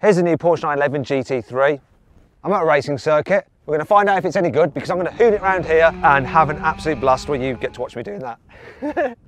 Here's the new Porsche 911 GT3. I'm at a racing circuit. We're going to find out if it's any good because I'm going to hoon it around here and have an absolute blast when you get to watch me doing that.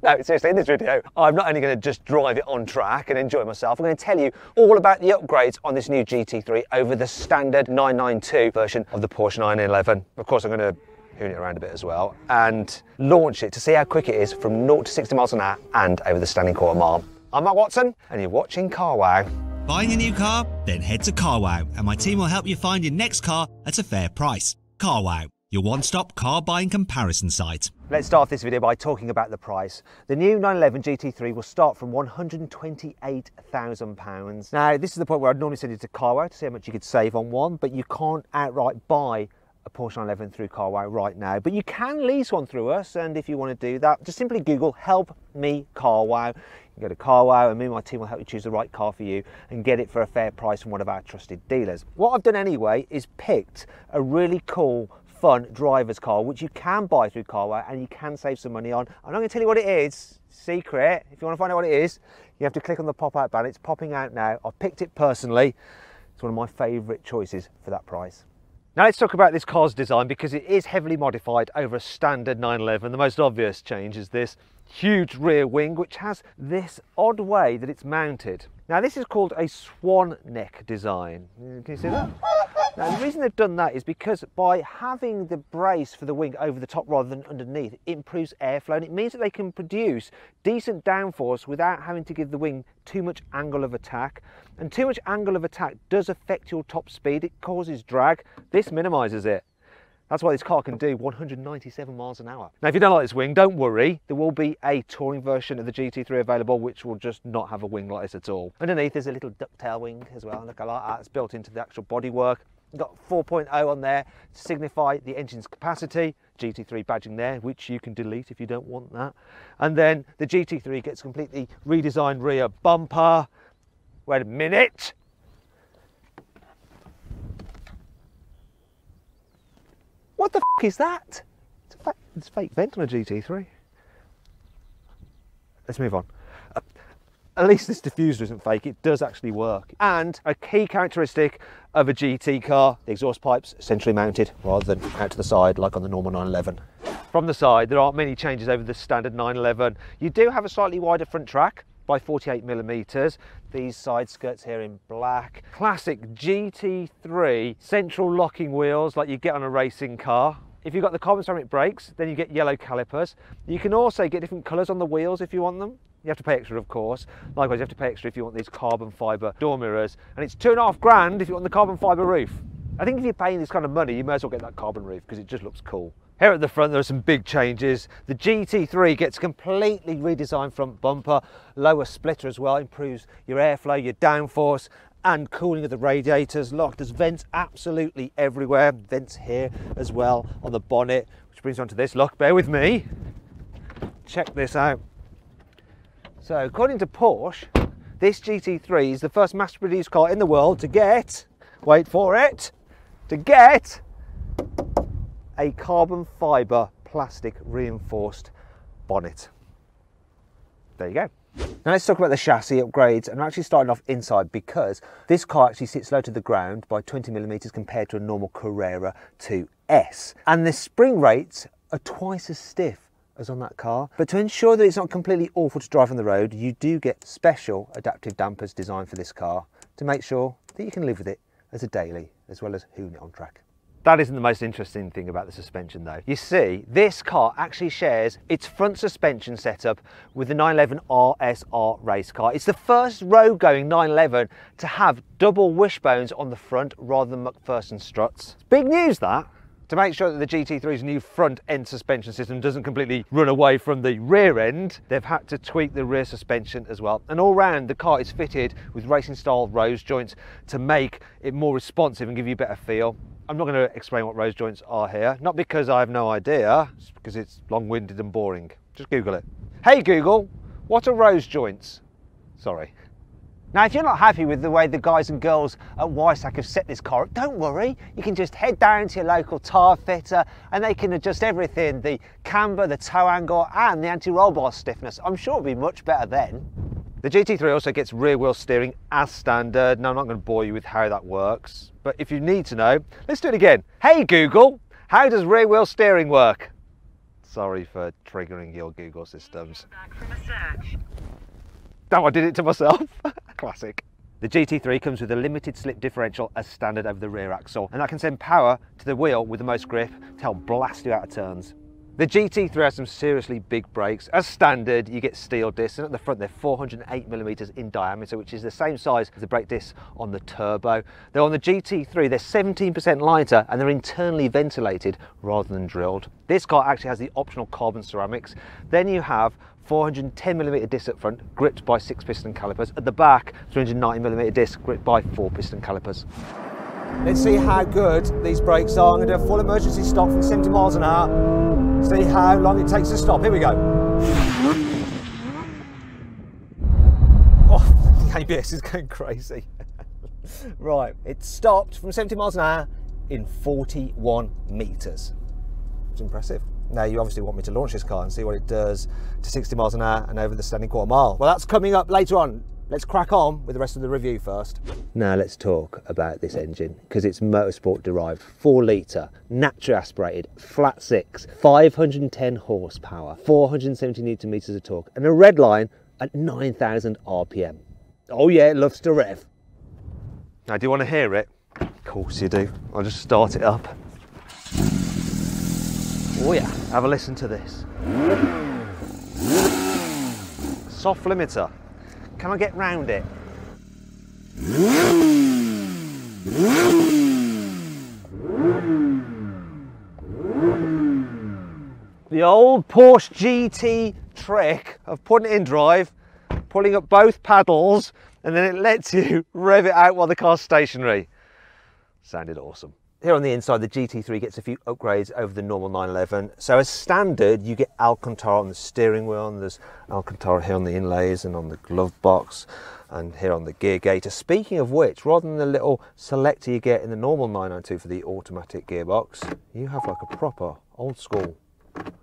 No, seriously, in this video, I'm not only going to just drive it on track and enjoy myself, I'm going to tell you all about the upgrades on this new GT3 over the standard 992 version of the Porsche 911. Of course, I'm going to hoon it around a bit as well and launch it to see how quick it is from 0 to 60 miles an hour and over the standing quarter mile. I'm Matt Watson and you're watching Carwow. Buying a new car? Then head to Carwow and my team will help you find your next car at a fair price. Carwow, your one-stop car buying comparison site. Let's start this video by talking about the price. The new 911 GT3 will start from £128,000. Now, this is the point where I'd normally send you to Carwow to see how much you could save on one, but you can't outright buy a Porsche 911 through Carwow right now, but you can lease one through us, and if you want to do that, just simply Google "Help Me Carwow." You go to Carwow and me and my team will help you choose the right car for you and get it for a fair price from one of our trusted dealers. What I've done anyway is picked a really cool, fun driver's car which you can buy through Carwow and you can save some money on. I'm not going to tell you what it is, secret. If you want to find out what it is, you have to click on the pop-out banner. It's popping out now. I've picked it personally. It's one of my favourite choices for that price. Now let's talk about this car's design because it is heavily modified over a standard 911. The most obvious change is this huge rear wing which has this odd way that it's mounted. Now this is called a swan neck design. Can you see that? Now the reason they've done that is because by having the brace for the wing over the top rather than underneath, it improves airflow and it means that they can produce decent downforce without having to give the wing too much angle of attack. And too much angle of attack does affect your top speed. It causes drag. This minimises it. That's why this car can do 197 miles an hour. Now, if you don't like this wing, don't worry. There will be a touring version of the GT3 available, which will just not have a wing like this at all. Underneath, there's a little ducktail wing as well. Look, I like that. It's built into the actual bodywork. You've got 4.0 on there to signify the engine's capacity. GT3 badging there, which you can delete if you don't want that. And then the GT3 gets completely redesigned rear bumper. Wait a minute. What the f is that? It's a fake vent on a GT3. Let's move on. At least this diffuser isn't fake, it does actually work. And a key characteristic of a GT car, the exhaust pipes centrally mounted rather than out to the side like on the normal 911. From the side, there aren't many changes over the standard 911. You do have a slightly wider front track by 48mm. These side skirts here in black. Classic GT3 central locking wheels like you get on a racing car. If you've got the carbon ceramic brakes, then you get yellow calipers. You can also get different colours on the wheels if you want them. You have to pay extra, of course. Likewise, you have to pay extra if you want these carbon fibre door mirrors. And it's £2.5 grand if you want the carbon fibre roof. I think if you're paying this kind of money, you may as well get that carbon roof because it just looks cool. Here at the front, there are some big changes. The GT3 gets completely redesigned front bumper, lower splitter as well, improves your airflow, your downforce, and cooling of the radiators. Look, there's vents absolutely everywhere. Vents here as well on the bonnet, which brings on to this. Look, bear with me. Check this out. So, according to Porsche, this GT3 is the first mass-produced car in the world to get, wait for it, to get a carbon fibre plastic reinforced bonnet. There you go. Now let's talk about the chassis upgrades, and I'm actually starting off inside because this car actually sits low to the ground by 20mm compared to a normal Carrera 2S. And the spring rates are twice as stiff as on that car. But to ensure that it's not completely awful to drive on the road, you do get special adaptive dampers designed for this car to make sure that you can live with it as a daily, as well as hoon it on track. That isn't the most interesting thing about the suspension though. You see, this car actually shares its front suspension setup with the 911 RSR race car. It's the first road-going 911 to have double wishbones on the front rather than McPherson struts. It's big news that. To make sure that the GT3's new front end suspension system doesn't completely run away from the rear end, they've had to tweak the rear suspension as well. And all round, the car is fitted with racing style rose joints to make it more responsive and give you a better feel. I'm not going to explain what rose joints are here, not because I have no idea, just because it's long-winded and boring. Just Google it. Hey Google, what are rose joints? Sorry. Now, if you're not happy with the way the guys and girls at Weissach have set this car up, don't worry. You can just head down to your local tyre fitter and they can adjust everything, the camber, the toe angle and the anti-roll bar stiffness. I'm sure it'll be much better then. The GT3 also gets rear wheel steering as standard. Now I'm not going to bore you with how that works, but if you need to know, let's do it again. Hey Google, how does rear wheel steering work? Sorry for triggering your Google systems. Back from a search. No, I did it to myself. Classic. The GT3 comes with a limited slip differential as standard over the rear axle, and that can send power to the wheel with the most grip to help blast you out of turns. The GT3 has some seriously big brakes. As standard, you get steel discs, and at the front they're 408mm in diameter, which is the same size as the brake discs on the turbo. Though on the GT3, they're 17% lighter and they're internally ventilated rather than drilled. This car actually has the optional carbon ceramics. Then you have 410mm discs up front, gripped by 6-piston calipers. At the back, 390mm discs, gripped by 4-piston calipers. Let's see how good these brakes are. I'm going to do a full emergency stop from 70 miles an hour. See how long it takes to stop. Here we go. Oh, the ABS is going crazy. Right, it stopped from 70 miles an hour in 41 metres. It's impressive. Now you obviously want me to launch this car and see what it does to 60 miles an hour and over the standing quarter mile. Well, that's coming up later on. Let's crack on with the rest of the review first. Now let's talk about this engine, because it's motorsport derived, 4 litre, naturally aspirated, flat 6, 510 horsepower, 470 newton meters of torque, and a red line at 9,000 RPM. Oh yeah, it loves to rev. Now do you want to hear it? Of course you do. I'll just start it up. Oh yeah, have a listen to this. Soft limiter. Can I get round it? The old Porsche GT trick of putting it in drive, pulling up both paddles, and then it lets you rev it out while the car's stationary. Sounded awesome. Here on the inside, the GT3 gets a few upgrades over the normal 911. So as standard, you get Alcantara on the steering wheel, and there's Alcantara here on the inlays and on the glove box, and here on the gear gaiter. Speaking of which, rather than the little selector you get in the normal 992 for the automatic gearbox, you have like a proper old school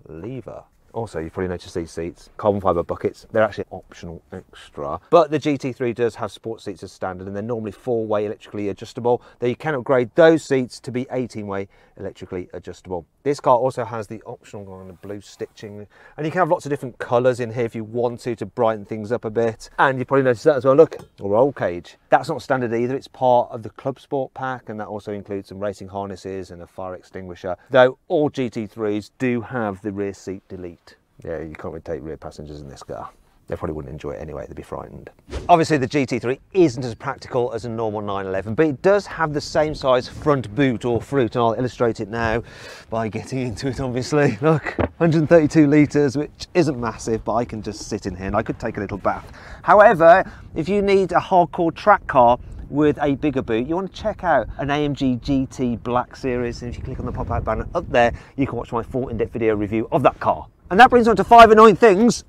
lever. Also, you've probably noticed these seats, carbon fibre buckets, they're actually optional extra. But the GT3 does have sports seats as standard, and they're normally 4-way electrically adjustable, though you can upgrade those seats to be 18-way electrically adjustable. This car also has the optional kind of blue stitching, and you can have lots of different colours in here if you want to brighten things up a bit. And you probably noticed that as well, look, a roll cage. That's not standard either, it's part of the Club Sport pack, and that also includes some racing harnesses and a fire extinguisher, though all GT3s do have the rear seat delete. Yeah, you can't really take rear passengers in this car. They probably wouldn't enjoy it anyway, they'd be frightened. Obviously the GT3 isn't as practical as a normal 911, but it does have the same size front boot or fruit, and I'll illustrate it now by getting into it obviously. Look, 132 litres, which isn't massive, but I can just sit in here and I could take a little bath. However, if you need a hardcore track car with a bigger boot, you want to check out an AMG GT Black Series, and if you click on the pop-out banner up there, you can watch my full in-depth video review of that car. And that brings on to 5 annoying things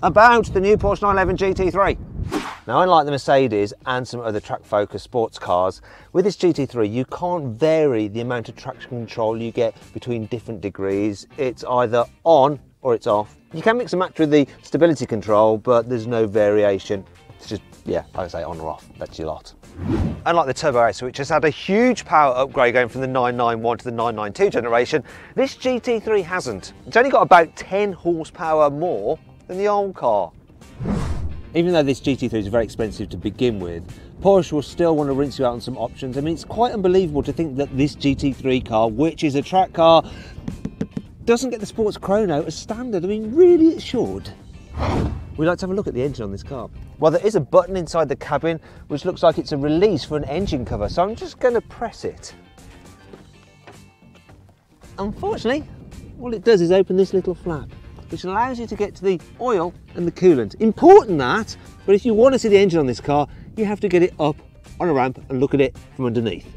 about the new Porsche 911 GT3. Now, unlike the Mercedes and some other track-focused sports cars, with this GT3 you can't vary the amount of traction control you get between different degrees. It's either on or it's off. You can mix and match with the stability control, but there's no variation. It's just, yeah, like I say, on or off, that's your lot. Unlike the Turbo Racer, which has had a huge power upgrade going from the 991 to the 992 generation, this GT3 hasn't. It's only got about 10 horsepower more than the old car. Even though this GT3 is very expensive to begin with, Porsche will still want to rinse you out on some options. I mean, it's quite unbelievable to think that this GT3 car, which is a track car, doesn't get the sports chrono as standard. I mean, really it should. We'd like to have a look at the engine on this car. Well, there is a button inside the cabin which looks like it's a release for an engine cover, so I'm just going to press it. Unfortunately, all it does is open this little flap, which allows you to get to the oil and the coolant. Important that, but if you want to see the engine on this car, you have to get it up on a ramp and look at it from underneath.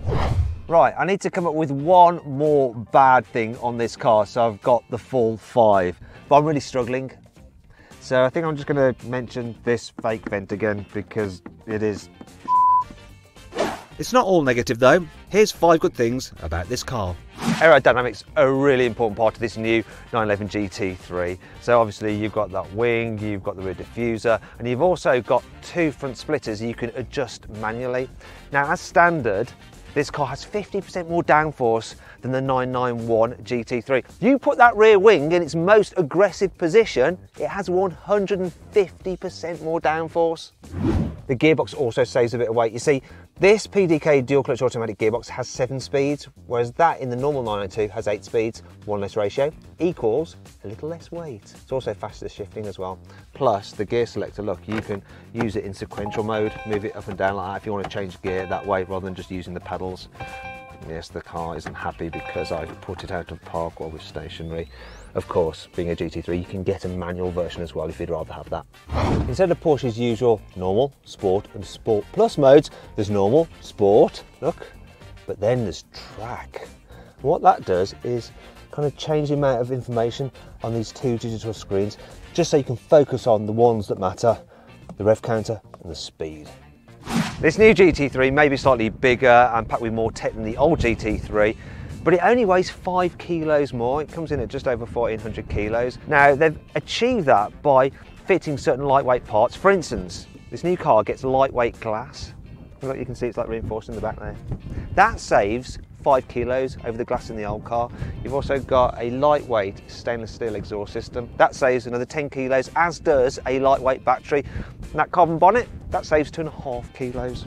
Right, I need to come up with one more bad thing on this car, so I've got the full 5, but I'm really struggling. So I think I'm just going to mention this fake vent again, because it is. It's not all negative though. Here's 5 good things about this car. Aerodynamics are a really important part of this new 911 GT3. So obviously you've got that wing, you've got the rear diffuser, and you've also got 2 front splitters you can adjust manually. Now, as standard, this car has 50% more downforce than the 991 GT3. You put that rear wing in its most aggressive position, it has 150% more downforce. The gearbox also saves a bit of weight. You see, this PDK dual clutch automatic gearbox has 7 speeds, whereas that in the normal 992 has 8 speeds, 1 less ratio, equals a little less weight. It's also faster shifting as well. Plus the gear selector, look, you can use it in sequential mode, move it up and down like that if you want to change gear that way rather than just using the pedals. Yes, the car isn't happy because I've put it out of park while we're stationary. Of course, being a GT3, you can get a manual version as well if you'd rather have that. Instead of Porsche's usual normal, sport and sport plus modes, there's normal, sport, look, but then there's track. And what that does is kind of change the amount of information on these 2 digital screens, just so you can focus on the ones that matter, the rev counter and the speed. This new GT3 may be slightly bigger and packed with more tech than the old GT3, but it only weighs 5 kilos more. It comes in at just over 1400 kilos. Now, they've achieved that by fitting certain lightweight parts. For instance, this new car gets lightweight glass. Look, you can see it's like reinforced in the back there. That saves 5 kilos over the glass in the old car. You've also got a lightweight stainless steel exhaust system. That saves another 10 kilos, as does a lightweight battery. And that carbon bonnet, that saves 2.5 kilos.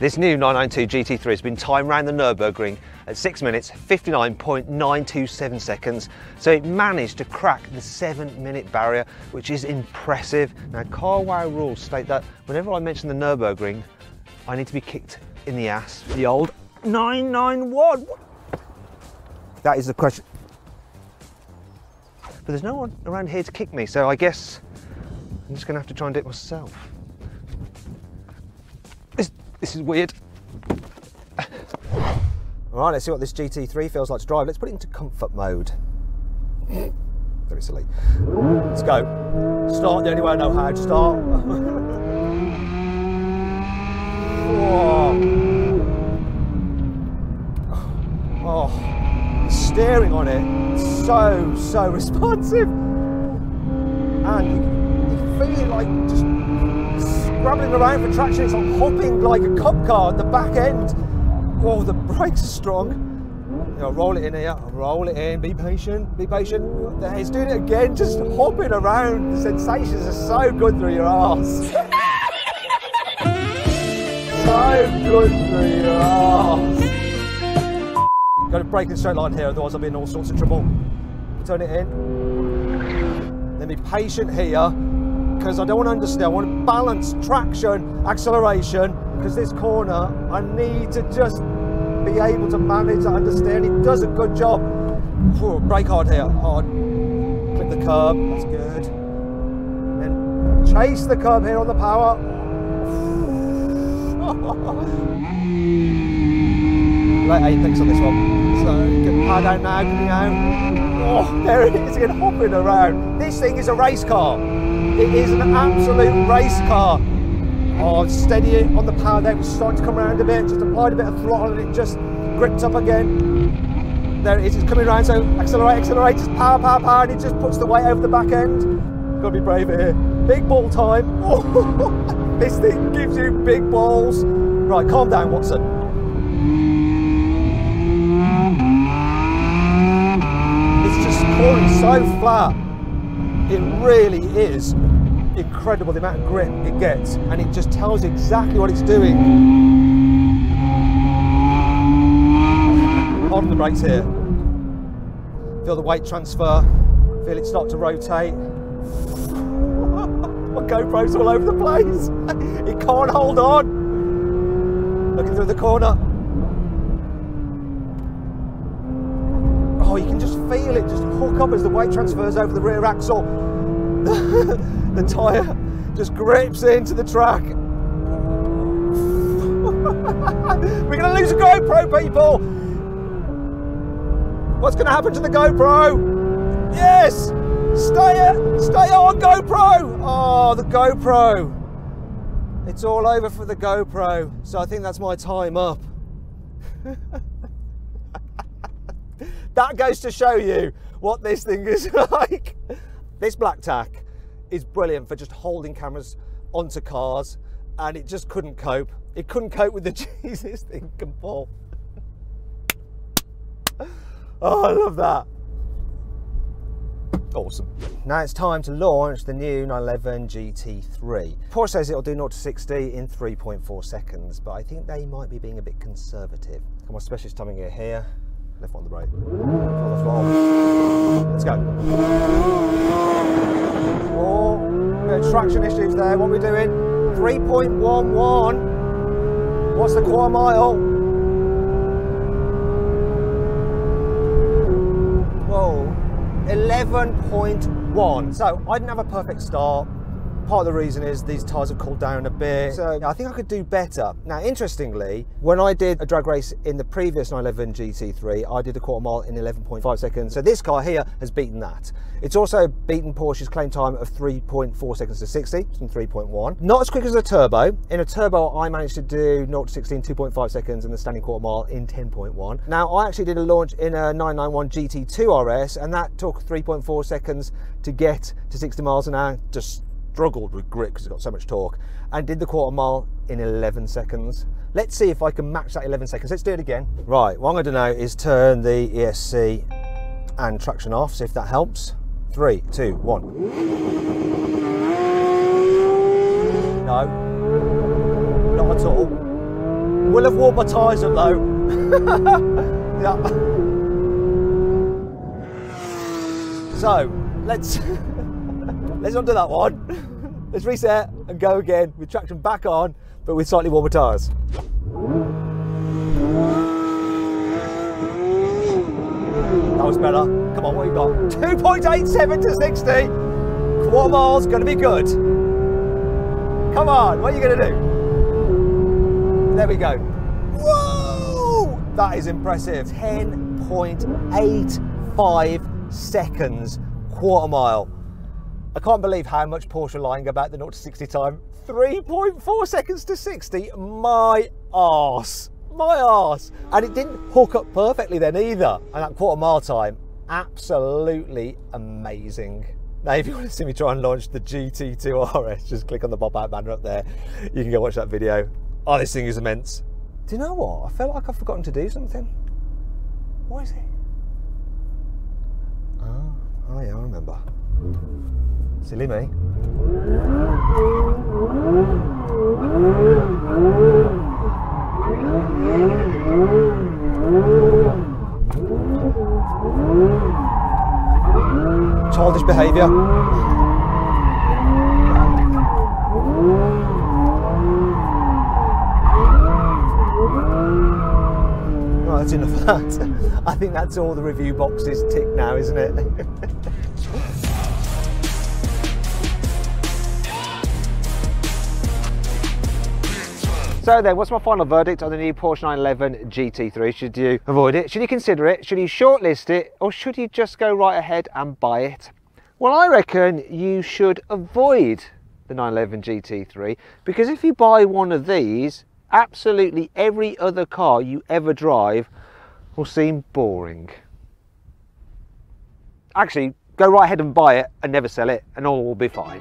This new 992 GT3 has been timed around the Nürburgring at 6 minutes, 59.927 seconds. So it managed to crack the 7-minute barrier, which is impressive. Now, Carwow rules state that whenever I mention the Nürburgring, I need to be kicked in the ass. The old 991. That is the question. But there's no one around here to kick me, so I guess I'm just going to have to try and do it myself. This is weird. All right, let's see what this GT3 feels like to drive. Let's put it into comfort mode. Very silly. Let's go. Start the only way I know how to start. Oh, steering on it, so responsive. And you feel it like just scrabbling around for traction. It's like hopping like a cop car at the back end. Oh, the brakes are strong. You know, roll it in here, roll it in, be patient, be patient. There, he's doing it again, just hopping around. The sensations are so good through your arse. So good through your arse. Got to brake in straight line here, otherwise I'll be in all sorts of trouble. Turn it in. Then be patient here, because I don't want to understand. I want to balance traction, acceleration, because this corner, I need to just be able to manage that understand. It does a good job. Whew, brake hard here, hard. Clip the curb, that's good. Then chase the curb here on the power. Late apex on this one. So get the power down now, coming out. Oh, there it is again, hopping around. This thing is a race car. It is an absolute race car. Oh, steady it on the power there. It was starting to come around a bit. Just applied a bit of throttle and it just gripped up again. There it is, it's coming around. So accelerate, accelerate, just power, power, power, and it just puts the weight over the back end. Gotta be brave here. Big ball time. Oh, this thing gives you big balls. Right, calm down, Watson. It's just cornering so flat. It really is incredible the amount of grip it gets, and it just tells you exactly what it's doing. Hold on the brakes here. Feel the weight transfer. Feel it start to rotate. My GoPro's all over the place. It can't hold on. Looking through the corner. Oh, you can just feel it just hook up as the weight transfers over the rear axle. The tyre just grips into the track. We're going to lose a GoPro, people. What's going to happen to the GoPro? Yes! Stay on, GoPro! Oh, the GoPro. It's all over for the GoPro. So I think that's my time up. That goes to show you what this thing is like. This black tack is brilliant for just holding cameras onto cars, and it just couldn't cope. It couldn't cope with the cheese this thing can pull. Oh, I love that. Awesome. Now it's time to launch the new 911 GT3. Porsche says it'll do 0 to 60 in 3.4 seconds, but I think they might be being a bit conservative. Come on, specialist timing gear here. Left one on the brake. On the throttle. Let's go. Oh, bit of traction issues there. What are we doing? 3.11. What's the quarter mile? Whoa. 11.1. So I didn't have a perfect start. Part of the reason is these tyres have cooled down a bit, so I think I could do better. Now, interestingly, when I did a drag race in the previous 911 GT3, I did a quarter mile in 11.5 seconds. So this car here has beaten that. It's also beaten Porsche's claim time of 3.4 seconds to 60, from 3.1. Not as quick as a turbo. In a turbo, I managed to do 0 to 60 in 2.5 seconds and the standing quarter mile in 10.1. Now, I actually did a launch in a 991 GT2RS, and that took 3.4 seconds to get to 60 miles an hour. Just struggled with grip because it's got so much torque, and did the quarter mile in 11 seconds. Let's see if I can match that 11 seconds. Let's do it again. Right, what I'm going to do now is turn the ESC and traction off, see if that helps. 3, 2, 1. No, not at all. Will have warmed my tyres up though. Yeah. So, let's not do that one. Let's reset and go again with traction back on, but with slightly warmer tyres. That was better. Come on, what have you got? 2.87 to 60. Quarter mile's gonna be good. Come on, what are you gonna do? There we go. Whoa! That is impressive. 10.85 seconds quarter mile. I can't believe how much Porsche are lying about the 0 to 60 time. 3.4 seconds to 60, my arse. My arse. And it didn't hook up perfectly then either. And that quarter mile time, absolutely amazing. Now, if you want to see me try and launch the GT2RS, just click on the pop-out banner up there. You can go watch that video. Oh, this thing is immense. Do you know what? I feel like I've forgotten to do something. What is it? Oh yeah, I remember. Silly me. Childish behaviour. Right, that's enough of that. I think that's all the review boxes ticked now, isn't it? So then, what's my final verdict on the new Porsche 911 GT3? Should you avoid it? Should you consider it? Should you shortlist it? Or should you just go right ahead and buy it? Well, I reckon you should avoid the 911 GT3, because if you buy one of these, absolutely every other car you ever drive will seem boring. Actually, go right ahead and buy it and never sell it, and all will be fine.